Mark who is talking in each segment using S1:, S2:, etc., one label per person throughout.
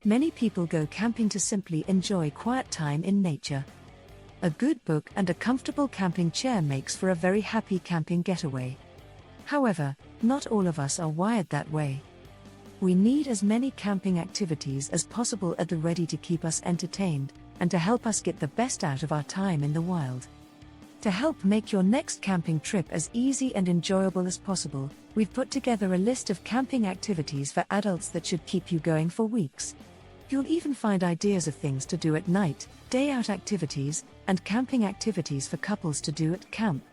S1: Many people go camping to simply enjoy quiet time in nature. A good book and a comfortable camping chair makes for a very happy camping getaway. However, not all of us are wired that way. We need as many camping activities as possible at the ready to keep us entertained, and to help us get the best out of our time in the wild. To help make your next camping trip as easy and enjoyable as possible, we've put together a list of camping activities for adults that should keep you going for weeks. You'll even find ideas of things to do at night, day-out activities, and camping activities for couples to do at camp.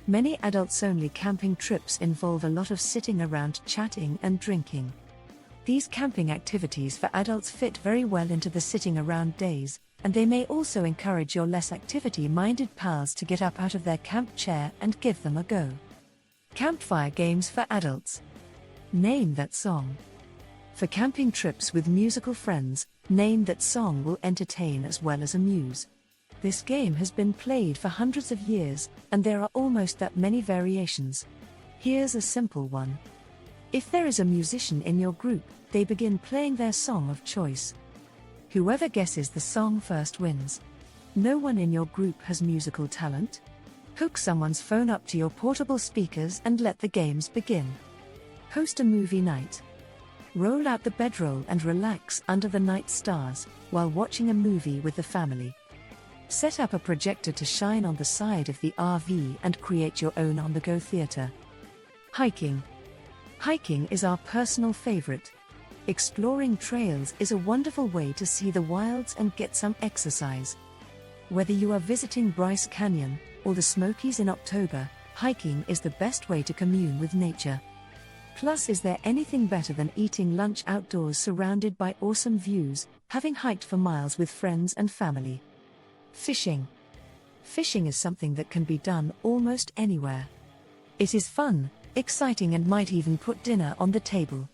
S1: Many adults-only camping trips involve a lot of sitting around chatting and drinking. These camping activities for adults fit very well into the sitting around days, and they may also encourage your less activity-minded pals to get up out of their camp chair and give them a go. Campfire games for adults. Name that song. For camping trips with musical friends, Name That Song will entertain as well as amuse. This game has been played for hundreds of years, and there are almost that many variations. Here's a simple one. If there is a musician in your group, they begin playing their song of choice. Whoever guesses the song first wins. No one in your group has musical talent? Hook someone's phone up to your portable speakers and let the games begin. Host a movie night. Roll out the bedroll and relax under the night stars while watching a movie with the family. Set up a projector to shine on the side of the RV and create your own on-the-go theater. Hiking. Hiking is our personal favorite. Exploring trails is a wonderful way to see the wilds and get some exercise. Whether you are visiting Bryce Canyon or the Smokies in October, hiking is the best way to commune with nature. Plus, is there anything better than eating lunch outdoors surrounded by awesome views, having hiked for miles with friends and family? Fishing. Fishing is something that can be done almost anywhere. It is fun, exciting, and might even put dinner on the table.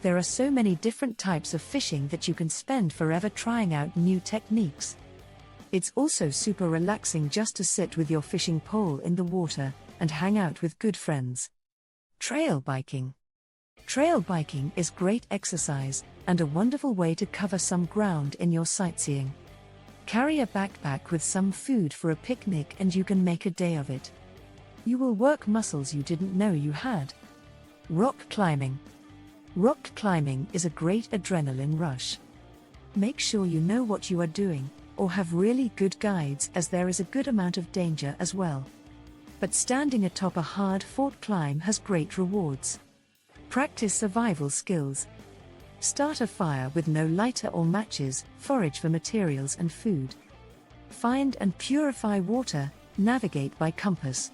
S1: There are so many different types of fishing that you can spend forever trying out new techniques. It's also super relaxing just to sit with your fishing pole in the water and hang out with good friends. Trail biking. Trail biking is great exercise and a wonderful way to cover some ground in your sightseeing. Carry a backpack with some food for a picnic and you can make a day of it. You will work muscles you didn't know you had. Rock climbing. Rock climbing is a great adrenaline rush. Make sure you know what you are doing, or have really good guides, as there is a good amount of danger as well. But standing atop a hard-fought climb has great rewards. Practice survival skills. Start a fire with no lighter or matches, forage for materials and food. Find and purify water, navigate by compass.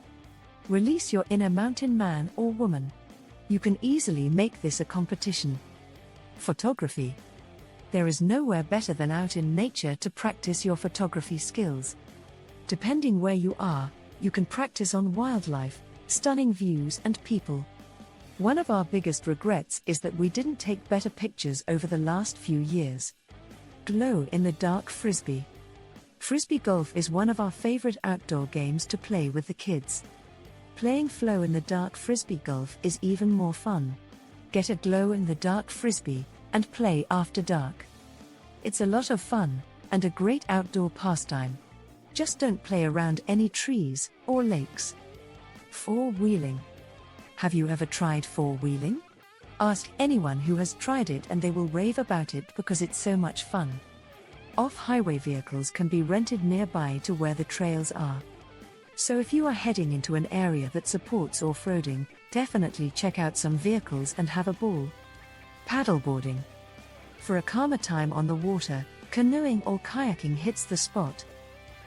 S1: Release your inner mountain man or woman. You can easily make this a competition. Photography. There is nowhere better than out in nature to practice your photography skills. Depending where you are, you can practice on wildlife, stunning views, and people. One of our biggest regrets is that we didn't take better pictures over the last few years. Glow-in-the-dark frisbee. Frisbee golf is one of our favorite outdoor games to play with the kids. Playing glow-in-the-dark frisbee golf is even more fun. Get a glow-in-the-dark frisbee and play after dark. It's a lot of fun and a great outdoor pastime. Just don't play around any trees or lakes. Four-wheeling. Have you ever tried four-wheeling? Ask anyone who has tried it and they will rave about it because it's so much fun. Off-highway vehicles can be rented nearby to where the trails are. So if you are heading into an area that supports off-roading, definitely check out some vehicles and have a ball. Paddleboarding. For a calmer time on the water, canoeing or kayaking hits the spot.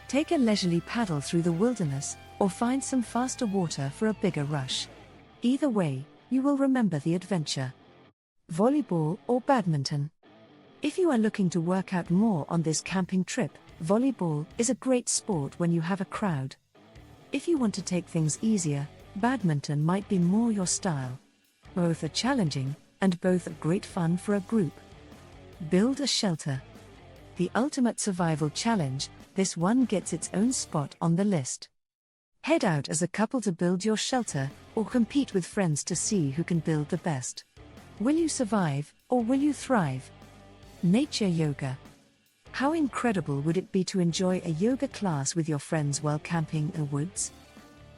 S1: Take a leisurely paddle through the wilderness, or find some faster water for a bigger rush. Either way, you will remember the adventure. Volleyball or badminton. If you are looking to work out more on this camping trip, volleyball is a great sport when you have a crowd. If you want to take things easier, badminton might be more your style. Both are challenging, and both are great fun for a group. Build a shelter. The ultimate survival challenge, this one gets its own spot on the list. Head out as a couple to build your shelter, or compete with friends to see who can build the best. Will you survive, or will you thrive? Nature yoga. How incredible would it be to enjoy a yoga class with your friends while camping in the woods?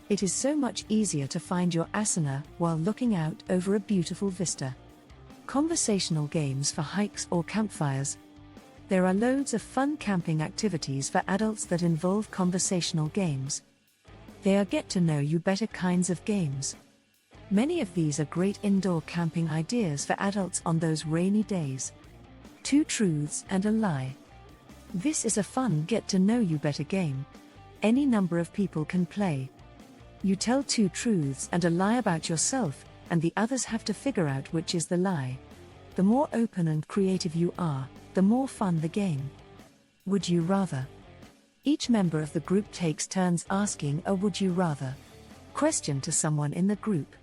S1: It is so much easier to find your asana while looking out over a beautiful vista. Conversational games for hikes or campfires. There are loads of fun camping activities for adults that involve conversational games. They are get to know you better kinds of games. Many of these are great indoor camping ideas for adults on those rainy days. 2 truths and a lie. This is a fun get to know you better game. Any number of people can play. You tell 2 truths and a lie about yourself, and the others have to figure out which is the lie. The more open and creative you are, the more fun the game. Would you rather? Each member of the group takes turns asking a would you rather question to someone in the group.